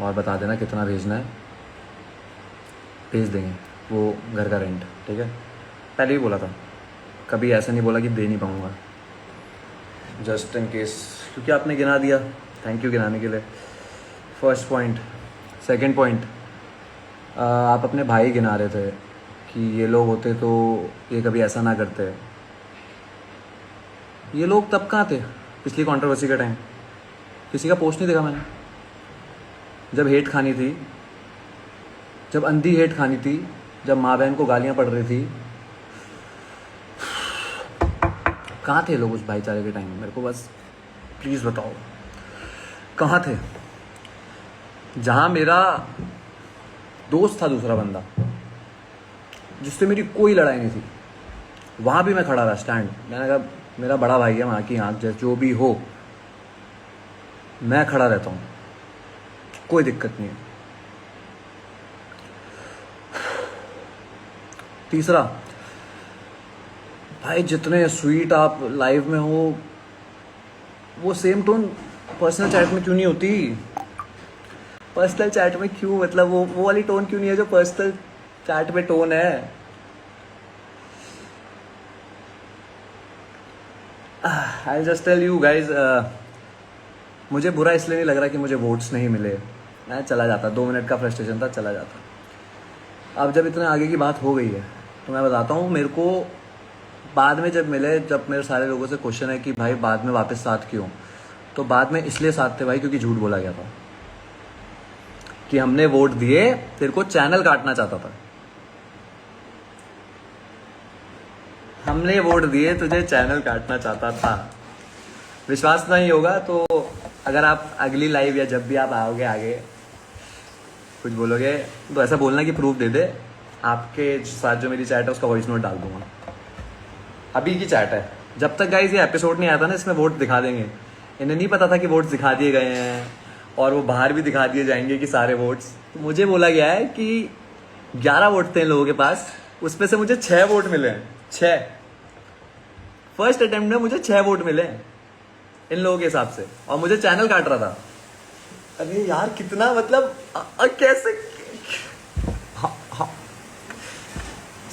और बता देना कितना भेजना है, भेज देंगे वो घर का रेंट, ठीक है। पहले ही बोला था, कभी ऐसा नहीं बोला कि दे नहीं पाऊँगा, जस्ट इन केस, क्योंकि आपने गिना दिया, थैंक यू गिनाने के लिए। First point. सेकंड पॉइंट, आप अपने भाई गिना रहे थे कि ये लोग होते तो ये कभी ऐसा ना करते। ये लोग तब कहाँ थे पिछली कंट्रोवर्सी के टाइम? किसी का पोस्ट नहीं देखा मैंने। जब हेट खानी थी, जब अंधी हेट खानी थी, जब माँ बहन को गालियाँ पड़ रही थी, कहाँ थे लोग उस भाईचारे के टाइम? मेरे को बस प्लीज़ बताओ कहाँ थे? जहाँ मेरा दोस्त था दूसरा बंदा जिससे मेरी कोई लड़ाई नहीं थी, वहाँ भी मैं खड़ा रहा स्टैंड। मैंने कहा मेरा बड़ा भाई है, वहाँ की आँख जैसे जो भी हो, मैं खड़ा रहता हूँ, कोई दिक्कत नहीं है। तीसरा, भाई जितने स्वीट आप लाइव में हो, वो सेम टोन पर्सनल चैट में क्यों नहीं होती? पर्सनल चैट में क्यों, मतलब वो वाली टोन क्यों नहीं है जो पर्सनल चैट में टोन है? I just tell you guys, मुझे बुरा इसलिए नहीं लग रहा कि मुझे वोट्स नहीं मिले, मैं चला जाता, 2 मिनट का फ्रस्ट्रेशन था, चला जाता। अब जब इतने आगे की बात हो गई है तो मैं बताता हूँ, मेरे को बाद में जब मिले, जब मेरे सारे लोगों से क्वेश्चन है कि भाई बाद में वापस साथ क्यों, तो बाद में इसलिए साथ थे भाई क्योंकि झूठ बोला गया था कि हमने वोट दिए, तेरे को चैनल काटना चाहता था। हमने वोट दिए, तुझे चैनल काटना चाहता था। विश्वास नहीं होगा तो अगर आप अगली लाइव या जब भी आप आओगे आगे कुछ बोलोगे तो ऐसा बोलना कि प्रूफ दे दे, आपके साथ जो मेरी चैट है उसका वॉइस नोट डाल दूंगा। अभी की चैट है, जब तक गाइस ये एपिसोड नहीं आता ना, इसमें वोट दिखा देंगे। इन्हें नहीं पता था कि वोट्स दिखा दिए गए हैं और वो बाहर भी दिखा दिए जाएंगे कि सारे वोट्स। तो मुझे बोला गया है कि 11 वोट थे इन लोगों के पास, उसमें से मुझे 6 वोट मिले हैं। 6 फर्स्ट अटेम्प्ट में मुझे 6 वोट मिले हैं इन लोगों के हिसाब से, और मुझे चैनल काट रहा था। अरे यार कितना, मतलब कैसे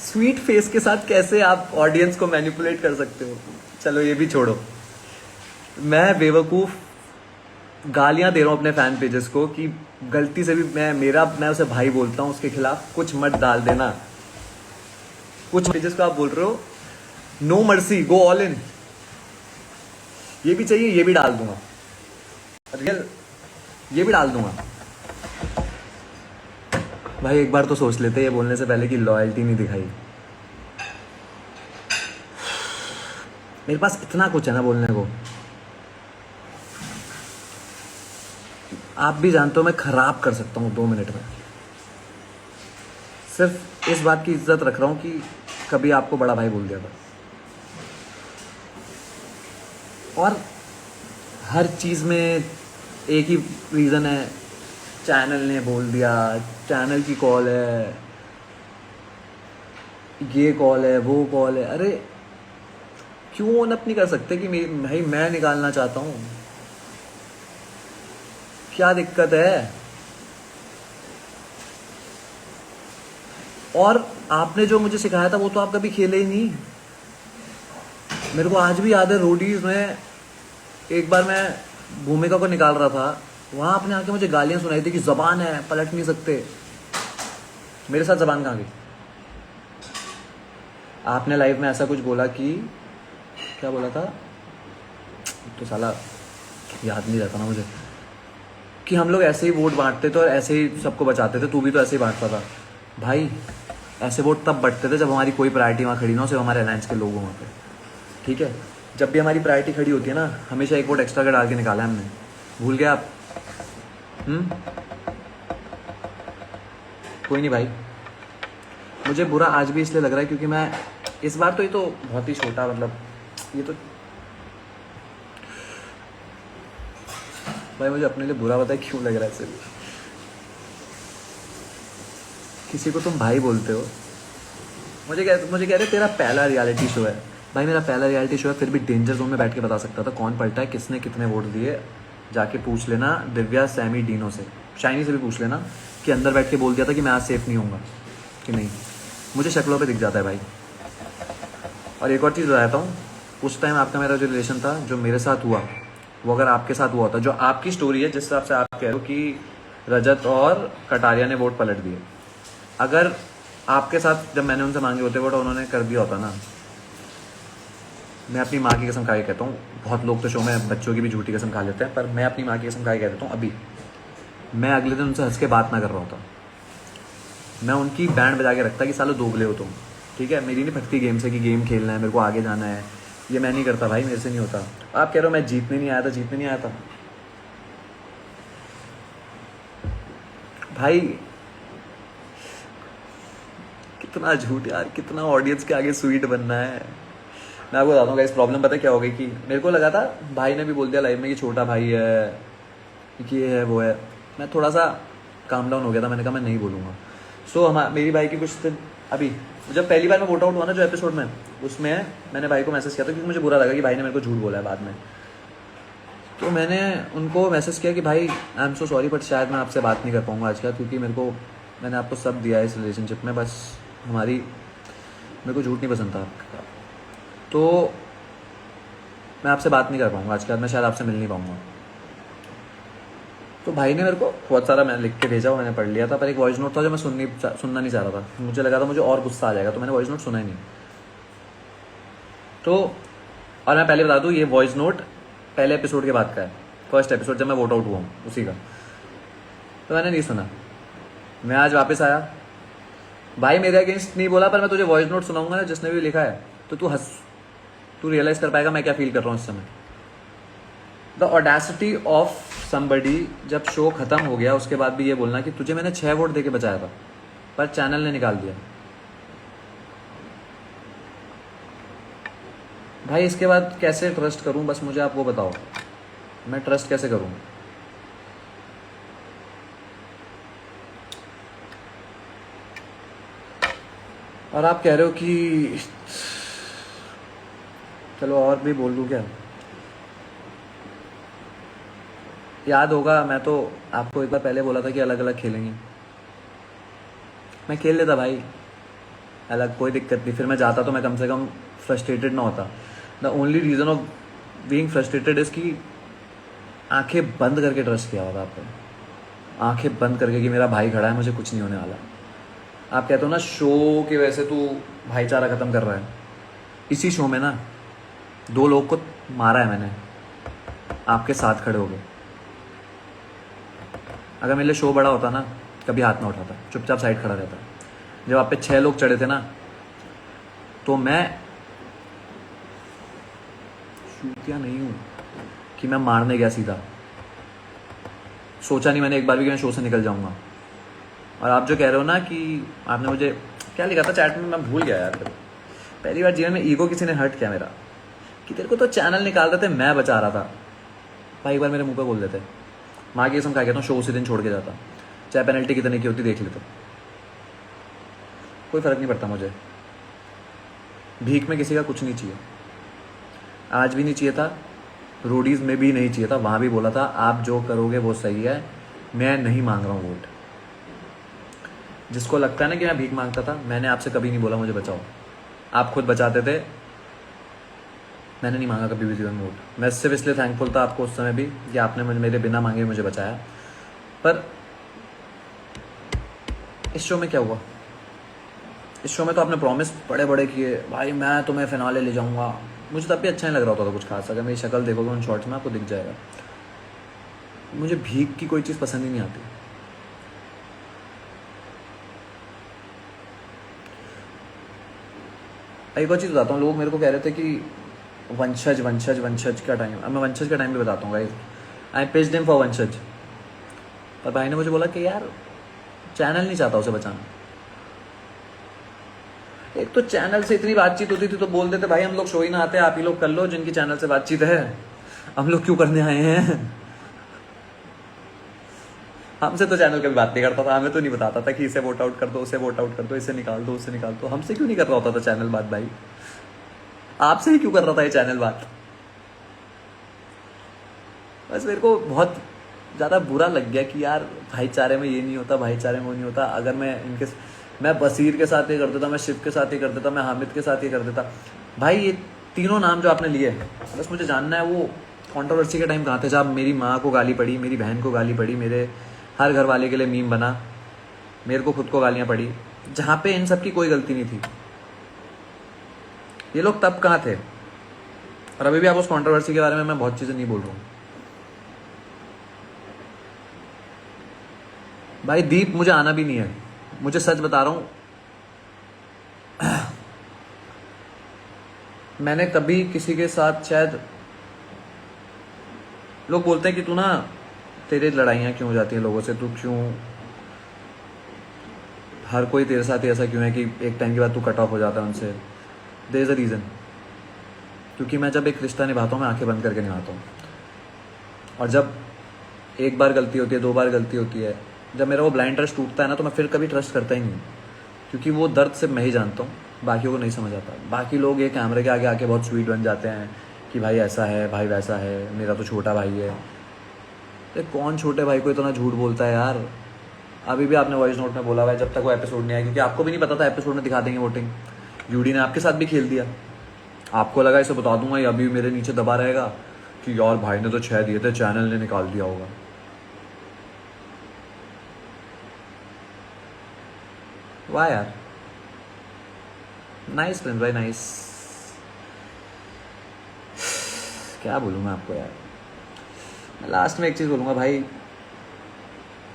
स्वीट फेस के साथ कैसे आप ऑडियंस को मैनिपुलेट कर सकते हो? चलो ये भी छोड़ो, मैं बेवकूफ गालियां दे रहा हूं अपने फैन पेजेस को कि गलती से भी मैं उसे भाई बोलता हूं, उसके खिलाफ कुछ मत डाल देना। कुछ पेजेस को आप बोल रहे हो no mercy, go all in, ये भी चाहिए, ये भी डाल दूंगा, रियल ये भी डाल दूंगा। भाई एक बार तो सोच लेते ये बोलने से पहले कि लॉयल्टी नहीं दिखाई। मेरे पास इतना कुछ है ना बोलने को, आप भी जानते हो मैं खराब कर सकता हूँ 2 मिनट में। सिर्फ इस बात की इज्जत रख रहा हूँ कि कभी आपको बड़ा भाई बोल दिया था। और हर चीज़ में एक ही रीज़न है, चैनल ने बोल दिया, चैनल की कॉल है, ये कॉल है, वो कॉल है। अरे क्यों ओन अप नहीं कर सकते कि भाई मैं निकालना चाहता हूँ, क्या दिक्कत है? और आपने जो मुझे सिखाया था वो तो आप कभी खेले ही नहीं। मेरे को आज भी याद है, रोडीज में एक बार मैं भूमिका को निकाल रहा था, वहां आपने आके मुझे गालियां सुनाई थी कि जबान है, पलट नहीं सकते। मेरे साथ जबान कहाँ गई? आपने लाइव में ऐसा कुछ बोला कि, क्या बोला था तो साला याद नहीं रहता ना मुझे, कि हम लोग ऐसे ही वोट बांटते थे और ऐसे ही सबको बचाते थे, तू भी तो ऐसे ही बांटता था। भाई ऐसे वोट तब बंटते थे जब हमारी कोई प्रायोरिटी वहाँ खड़ी ना हो, सिर्फ हमारे अलायंस के लोग वहाँ पे, ठीक है। जब भी हमारी प्रायोरिटी खड़ी होती है ना, हमेशा एक वोट एक्स्ट्रा का डाल के निकाला है हमने, भूल गए आप? कोई नहीं भाई, मुझे बुरा आज भी इसलिए लग रहा है क्योंकि मैं इस बार तो, ये तो बहुत ही छोटा, मतलब ये तो भाई मुझे अपने लिए बुरा पता है क्यों लग रहा है। सिर्फ किसी को तुम भाई बोलते हो, मुझे कह रहे तेरा पहला रियलिटी शो है। भाई मेरा पहला रियलिटी शो है, फिर भी डेंजर जोन में बैठ के बता सकता था कौन पलटा है, किसने कितने वोट दिए, जाके पूछ लेना दिव्या, सैमी, डीनो से। शाइनी से भी पूछ लेना कि अंदर बैठ के बोल दिया था कि मैं आज सेफ नहीं होऊंगा कि नहीं। मुझे शक्लों पे दिख जाता है भाई। और एक और चीज़ बताता हूँ, उस टाइम आपका मेरा जो रिलेशन था, जो मेरे साथ हुआ, वो अगर आपके साथ हुआ होता, जो आपकी स्टोरी है जिस हिसाब से आप कह रहे हो कि रजत और कटारिया ने वोट पलट दिए, अगर आपके साथ जब मैंने उनसे मांगे होते वोट उन्होंने कर दिया होता ना, मैं अपनी माँ की कसम खा के कहता हूँ, बहुत लोग तो शो में बच्चों की भी झूठी कसम खा लेते हैं, पर मैं अपनी माँ की कसम खा के कह देता हूँ, अभी मैं अगले दिन उनसे हंस के बात ना कर रहा होता। मैं उनकी बैंड बजा के रखता कि सालों दोगले हो तुम, ठीक है। मेरी नहीं फटती गेम से कि गेम खेलना है, मेरे को आगे जाना है, ये मैं नहीं करता भाई, मेरे से नहीं होता। आप कह रहे हो मैं जीतने नहीं आया था, जीतने नहीं आया था भाई। कितना झूठ यार, कितना ऑडियंस के आगे स्वीट बनना है। मैं आपको बताता हूँ इस प्रॉब्लम पता है क्या हो गई कि मेरे को लगा था, भाई ने भी बोल दिया लाइव में कि छोटा भाई है, कि ये है वो है, मैं थोड़ा सा काम डाउन हो गया था, मैंने कहा मैं नहीं बोलूँगा। सो मेरी भाई की कुछ दिन अभी जब पहली बार मैं वोट आउट हुआ ना जो एपिसोड में, उसमें मैंने भाई को मैसेज किया था क्योंकि मुझे बुरा लगा कि भाई ने मेरे को झूठ बोला है बाद में। तो मैंने उनको मैसेज किया कि भाई I am so sorry, but शायद मैं आपसे बात नहीं कर पाऊँगा आज का, क्योंकि मैंने आपको सब दिया है इस रिलेशनशिप में, बस मेरे को झूठ नहीं पसंद था आपका, तो मैं आपसे बात नहीं कर पाऊँगा आज के बाद, मैं शायद आपसे मिल नहीं पाऊँगा। तो भाई ने मेरे को बहुत सारा मैं लिख के भेजा, मैंने पढ़ लिया था, पर एक वॉइस नोट था जो मैं सुनना नहीं चाह रहा था, मुझे लगा था मुझे और गुस्सा आ जाएगा, तो मैंने वॉइस नोट सुना ही नहीं। तो और मैं पहले बता दूँ, ये वॉइस नोट पहले एपिसोड के बाद का है, फर्स्ट एपिसोड जब मैं वोट आउट हुआ हूँ उसी का। तो मैंने नहीं सुना, मैं आज वापस आया, भाई मेरे अगेंस्ट नहीं बोला, पर मैं तुझे वॉइस नोट सुनाऊंगा ना जिसने भी लिखा है, तो तू रियलाइज कर पाएगा मैं क्या फील कर रहा हूँ इस समय। द ऑडेसिटी ऑफ समबडी, जब शो खत्म हो गया उसके बाद भी ये बोलना कि तुझे मैंने 6 वोट देके बचाया था, पर चैनल ने निकाल दिया। भाई इसके बाद कैसे ट्रस्ट करूं, बस मुझे आप वो बताओ, मैं ट्रस्ट कैसे करूं। और आप कह रहे हो कि चलो और भी बोल दूं क्या, याद होगा मैं तो आपको एक बार पहले बोला था कि अलग अलग खेलेंगे, मैं खेल लेता भाई अलग, कोई दिक्कत नहीं, फिर मैं जाता तो मैं कम से कम फ्रस्ट्रेटेड ना होता। The only reason of being frustrated is कि आंखें बंद करके ट्रस्ट किया होता आपने, आंखें बंद करके कि मेरा भाई खड़ा है, मुझे कुछ नहीं होने वाला। आप कहते हो ना शो की वजह से तू भाईचारा ख़त्म कर रहा है, इसी शो में ना 2 लोग को मारा है मैंने आपके साथ खड़े हो गए। अगर मेरे लिए शो बड़ा होता ना, कभी हाथ ना उठाता, चुपचाप साइड खड़ा रहता। जब आप पे 6 लोग चढ़े थे ना, तो मैं शूटिया नहीं हूँ कि मैं मारने गया सीधा, सोचा नहीं मैंने एक बार भी कि मैं शो से निकल जाऊंगा। और आप जो कह रहे हो ना कि आपने मुझे क्या लिखा था चैट में, मैं भूल गया यार, पहली बार जीवन में ईगो किसी ने हर्ट किया मेरा, कि तेरे को तो चैनल निकाल रहे थे, मैं बचा रहा था। भाई एक बार मेरे मुंह पे बोल देते, माँ की कसम खा कहता हूँ शो उसी दिन छोड़ के जाता, चाहे पेनल्टी कितने की होती देख लेते, कोई फर्क नहीं पड़ता मुझे। भीख में किसी का कुछ नहीं चाहिए, आज भी नहीं चाहिए था, रोडीज़ में भी नहीं चाहिए था, वहाँ भी बोला था आप जो करोगे वो सही है, मैं नहीं मांग रहा हूँ वोट। जिसको लगता है ना कि मैं भीख मांगता था, मैंने आपसे कभी नहीं बोला मुझे बचाओ, आप खुद बचाते थे, मैंने नहीं मांगा कभी भी जीवन में वोट। मैं सिर्फ इसलिए थैंकफुल था आपको उस समय भी कि आपने मुझे मेरे बिना मांगे मुझे बचाया। पर इस शो में क्या हुआ, इस शो में तो आपने प्रॉमिस बड़े बड़े किए, भाई मैं तुम्हें फिनाले ले जाऊंगा, मुझे तब भी अच्छा नहीं लग रहा होता था कुछ खास। अगर मेरी शक्ल देखोगे उन शॉर्ट्स में आपको दिख जाएगा, मुझे भीख की कोई चीज़ पसंद ही नहीं आती। एक और चीज़ बताता हूँ, लोग मेरे को कह रहे थे कि वंशज वंशज वंशज का टाइम, अब मैं वंशज का टाइम भी बताता हूँ guys, I pitched him for वंशज। पर भाई ने मुझे बोला कि यार चैनल नहीं चाहता उसे बचाना। एक तो चैनल से इतनी बातचीत होती थी तो बोल देते भाई हम लोग शो ही ना आते, आप ही लोग कर लो जिनकी चैनल से बातचीत है, हम लोग क्यों करने आए हैं। हमसे तो चैनल कभी बात नहीं करता था, हमें तो नहीं बताता था कि इसे वोट आउट कर दो, उसे वोट आउट कर दो, इसे निकाल दो, उसे निकाल दो। हमसे क्यों नहीं कर रहा होता था चैनल बात भाई, आपसे ही क्यों कर रहा था ये चैनल बात। बस मेरे को बहुत ज़्यादा बुरा लग गया कि यार भाईचारे में ये नहीं होता, भाईचारे में वो नहीं होता। अगर मैं बसीर के साथ ये कर देता, मैं शिव के साथ ये कर देता, मैं हामिद के साथ ये कर देता। भाई ये तीनों नाम जो आपने लिए, बस मुझे जानना है वो कंट्रोवर्सी के टाइम कहाँ थे जब मेरी माँ को गाली पड़ी, मेरी बहन को गाली पड़ी, मेरे हर घर वाले के लिए मीम बना, मेरे को खुद को गालियाँ पड़ी, जहाँ पे इन सब की कोई गलती नहीं थी। ये लोग तब कहाँ थे? और अभी भी आप उस कंट्रोवर्सी के बारे में मैं बहुत चीज़ें नहीं बोल रहा हूँ। भाई दीप मुझे आना भी नहीं है, मुझे सच बता रहा हूँ। मैंने कभी किसी के साथ, शायद लोग बोलते हैं कि तू ना, तेरे लड़ाइयाँ क्यों हो जाती हैं लोगों से, तू क्यों, हर कोई तेरे साथ ही ऐसा क्यों है कि एक टाइम के बाद तू कट ऑफ हो जाता है उनसे। देयर इज़ अ रीज़न, क्योंकि मैं जब एक रिश्ता निभाता हूँ मैं आंखें बंद करके निभाता हूँ। और जब एक बार गलती होती है, 2 बार गलती होती है, जब मेरा वो ब्लाइंड ट्रस्ट टूटता है ना, तो मैं फिर कभी ट्रस्ट करता ही नहीं, क्योंकि वो दर्द सिर्फ मैं ही जानता हूँ, बाकियों को नहीं समझ आता। बाकी लोग ये कैमरे के आगे आके बहुत स्वीट बन जाते हैं कि भाई ऐसा है, भाई वैसा है, मेरा तो छोटा भाई है। अरे कौन छोटे भाई को इतना झूठ बोलता है यार? अभी भी आपने वॉइस नोट में बोला हुआ है जब तक वो एपिसोड नहीं आया, क्योंकि आपको भी नहीं पता था एपिसोड में दिखा देंगे वोटिंग। यूडी ने आपके साथ भी खेल दिया, आपको लगा इसे बता दूंगा, अभी मेरे नीचे दबा रहेगा कि यार भाई ने तो 6 दिए थे, चैनल ने निकाल दिया होगा। वाह यार, नाइस प्रिंस भाई, नाइस। क्या बोलूँ मैं आपको यार, मैं लास्ट में एक चीज़ बोलूँगा भाई,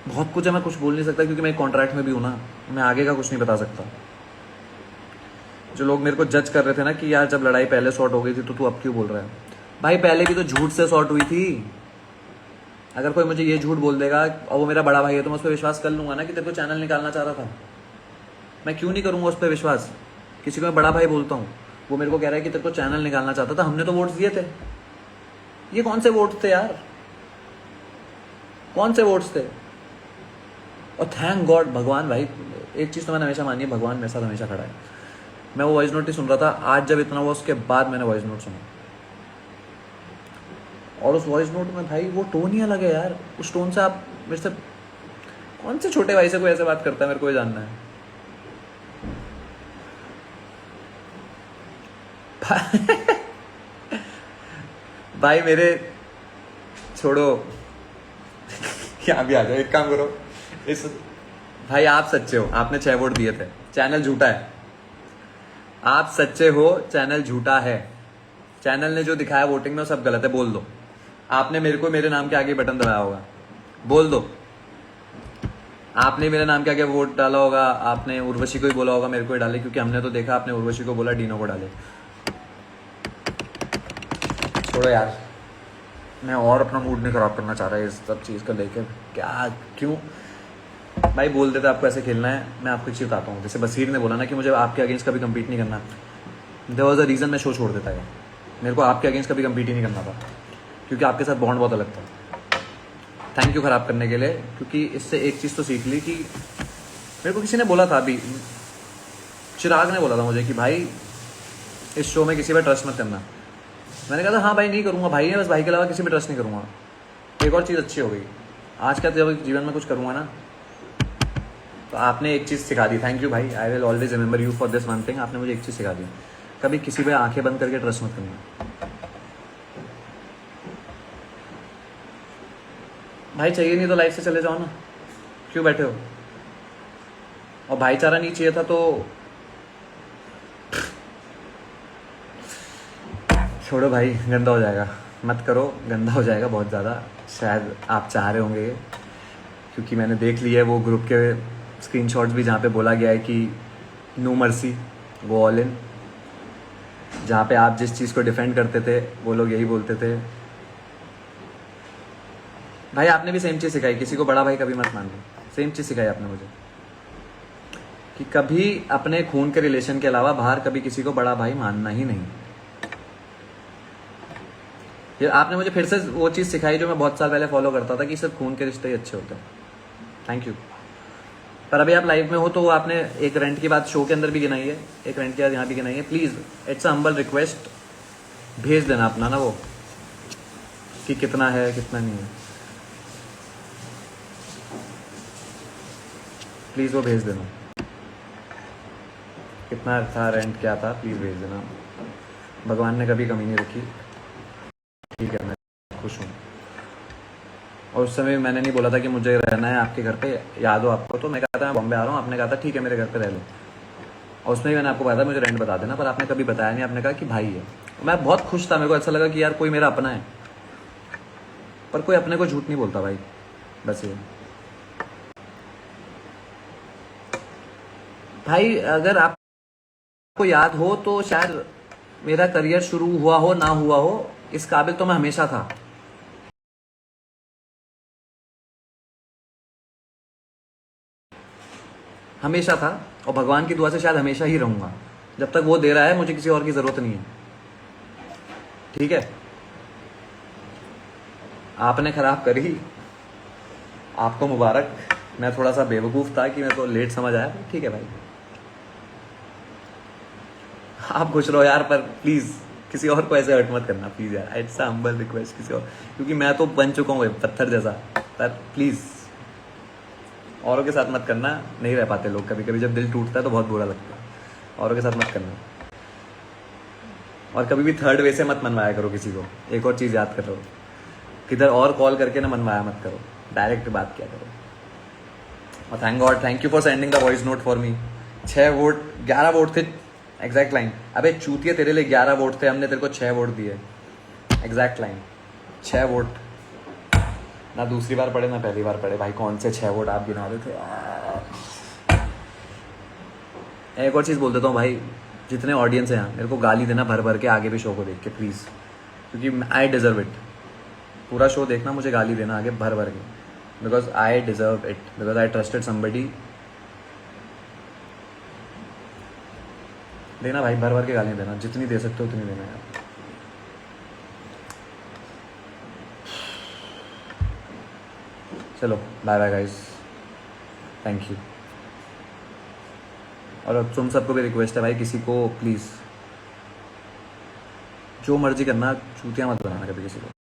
बहुत कुछ है, मैं कुछ बोल नहीं सकता क्योंकि मैं एक कॉन्ट्रैक्ट में भी हूँ ना, मैं आगे का कुछ नहीं बता सकता। जो लोग मेरे को जज कर रहे थे ना कि यार जब लड़ाई पहले सॉर्ट हो गई थी तो तू अब क्यों बोल रहा है, भाई पहले भी तो झूठ से सॉर्ट हुई थी। अगर कोई मुझे ये झूठ बोल देगा और वो मेरा बड़ा भाई है तो मैं उस पर विश्वास कर लूंगा ना कि तेरे को चैनल निकालना चाह रहा था। मैं क्यों नहीं करूँगा उस पर विश्वास? किसी को मैं बड़ा भाई बोलता हूँ, वो मेरे को कह रहा है कि तेरे को चैनल निकालना चाहता था, हमने तो वोट्स दिए थे। ये कौन से वोट्स थे यार, कौन से वोट्स थे? और थैंक गॉड, भगवान भाई, एक चीज़ तो मैंने हमेशा मानी है, भगवान मेरे साथ हमेशा खड़ा है। मैं वो वॉइस नोट ही सुन रहा था, आज जब इतना हुआ उसके बाद मैंने वॉइस नोट सुना, और उस वॉइस नोट में भाई वो टोन ही अलग है यार। उस टोन से आप मेरे से, कौन से छोटे भाई से कोई ऐसे बात करता है, मेरे को ये जानना है। भाई मेरे, छोड़ो, यहाँ भी आ जाओ, एक काम करो, इस भाई आप सच्चे हो, आपने 6 वोट दिए थे, चैनल झूठा है। आप सच्चे हो, चैनल झूठा है। चैनल ने जो दिखाया वोटिंग में वो सब गलत है, बोल दो। आपने मेरे को मेरे नाम के आगे बटन दबाया होगा, बोल दो। आपने मेरे नाम के आगे वोट डाला होगा, आपने उर्वशी को ही बोला होगा मेरे को ही डाले, क्योंकि हमने तो देखा आपने उर्वशी को बोला डीनो को डाले। छोड़ो यार, मैं और अपना मूड नहीं खराब करना चाह रहा है इस सब चीज़ को लेकर। क्या, क्यों भाई बोल देते आपको ऐसे खेलना है? मैं आपको एक चीज़ बताता हूँ, जैसे बसीर ने बोला ना कि मुझे आपके अगेंस्ट कभी कम्पीट नहीं करना, देयर वॉज अ रीज़न मैं शो छोड़ देता है। मेरे को आपके अगेंस्ट कभी कम्पीट ही नहीं करना था, क्योंकि आपके साथ बॉन्ड बहुत अलग था। थैंक यू ख़राब करने के लिए, क्योंकि इससे एक चीज़ तो सीख ली कि मेरे को किसी ने बोला था, अभी चिराग ने बोला था मुझे कि भाई इस शो में किसी पर ट्रस्ट मत करना। मैंने कहा था हाँ भाई नहीं करूँगा, भाई है बस, भाई के अलावा किसी पर ट्रस्ट नहीं करूँगा। एक और चीज़ अच्छी हो गई आज का, जब जीवन में कुछ करूँगा ना, तो आपने एक चीज़ सिखा दी, थैंक यू भाई, I will always remember you for this one thing. आपने मुझे एक चीज़ सिखा दी, कभी किसी पे आंखें बंद करके ट्रस्ट मत करना। भाई चाहिए नहीं तो लाइफ से चले जाओ ना, क्यों बैठे हो? और भाईचारा नहीं चाहिए था तो छोड़ो भाई, गंदा हो जाएगा, मत करो, गंदा हो जाएगा बहुत ज़्यादा। शायद आप चाह रहे होंगे, क्योंकि मैंने देख लिया है वो ग्रुप के स्क्रीनशॉट्स भी जहाँ पे बोला गया है कि नो मर्सी वो ऑल इन, जहाँ पे आप जिस चीज़ को डिफेंड करते थे वो लोग यही बोलते थे। भाई आपने भी सेम चीज़ सिखाई, किसी को बड़ा भाई कभी मत मान लो, सेम चीज़ सिखाई आपने मुझे कि कभी अपने खून के रिलेशन के अलावा बाहर कभी किसी को बड़ा भाई मानना ही नहीं। ये आपने मुझे फिर से वो चीज़ सिखाई जो मैं बहुत साल पहले फॉलो करता था कि सिर्फ खून के रिश्ते ही अच्छे होते हैं। Thank you. पर अभी आप लाइव में हो तो आपने एक रेंट की बात शो के अंदर भी गिनाई है, एक रेंट की बात यहाँ भी गिनाई है। Please it's a humble request, भेज देना अपना ना वो कि कितना है कितना नहीं है। प्लीज़ वो भेज देना, कितना था रेंट क्या था, प्लीज़ भेज देना। भगवान ने कभी कमी नहीं रखी, ठीक है, मैं खुश हूँ। और उस समय मैंने नहीं बोला था कि मुझे रहना है आपके घर पे, याद हो आपको, तो मैं कहा था मैं बॉम्बे आ रहा हूँ, आपने कहा था ठीक है मेरे घर पे रह लो, और उसमें भी मैंने आपको कहा था मुझे रेंट बता देना, पर आपने कभी बताया नहीं, आपने कहा कि भाई है। मैं बहुत खुश था, मेरे को ऐसा लगा कि यार कोई मेरा अपना है, पर कोई अपने को झूठ नहीं बोलता भाई, बस ये। भाई अगर आपको याद हो तो शायद मेरा करियर शुरू हुआ हो ना हुआ हो, इस काबिल तो मैं हमेशा था। हमेशा था, और भगवान की दुआ से शायद हमेशा ही रहूंगा। जब तक वो दे रहा है मुझे किसी और की जरूरत नहीं है, ठीक है। आपने खराब करी, आपको मुबारक। मैं थोड़ा सा बेवकूफ़ था कि मेरे को लेट समझ आया, ठीक है भाई। आप खुश रहो यार, पर प्लीज़ किसी और को ऐसे हर्ट मत करना प्लीज़ यार, इट्स हम्बल रिक्वेस्ट किसी और, क्योंकि मैं तो बन चुका हूँ पत्थर जैसा, पर प्लीज़ औरों के साथ मत करना। नहीं रह पाते लोग, कभी कभी जब दिल टूटता है तो बहुत बुरा लगता है। औरों के साथ मत करना, और कभी भी थर्ड वे से मत मनवाया करो किसी को। एक और चीज़ याद करो, किधर और कॉल करके ना मनवाया मत करो, डायरेक्ट बात किया करो। और thank God, thank you for sending the voice note for me. 6 vote, 11 vote थे एग्जैक्ट लाइन। अबे चूतिया, तेरे लिए 11 वोट थे, हमने तेरे को 6 वोट दिए, एग्जैक्ट लाइन 6 वोट। ना दूसरी बार पढ़े ना पहली बार पढ़े भाई, कौन से 6 वोट आप गिना रहे थे यार। एक और चीज़ बोल देता हूँ भाई, जितने ऑडियंस हैं यहाँ, मेरे को गाली देना भर भर के आगे भी शो को देख के प्लीज़, क्योंकि आई डिज़र्व इट। पूरा शो देखना, मुझे गाली देना आगे भर भर के, because I deserve it, because I trusted somebody. देना भाई, भर भर के गालियाँ देना, जितनी दे सकते हो उतनी देना यार। चलो bye bye guys, thank you. और अब तुम सबको भी रिक्वेस्ट है भाई, किसी को प्लीज़ जो मर्जी करना, चूतिया मत बनाना कभी किसी को।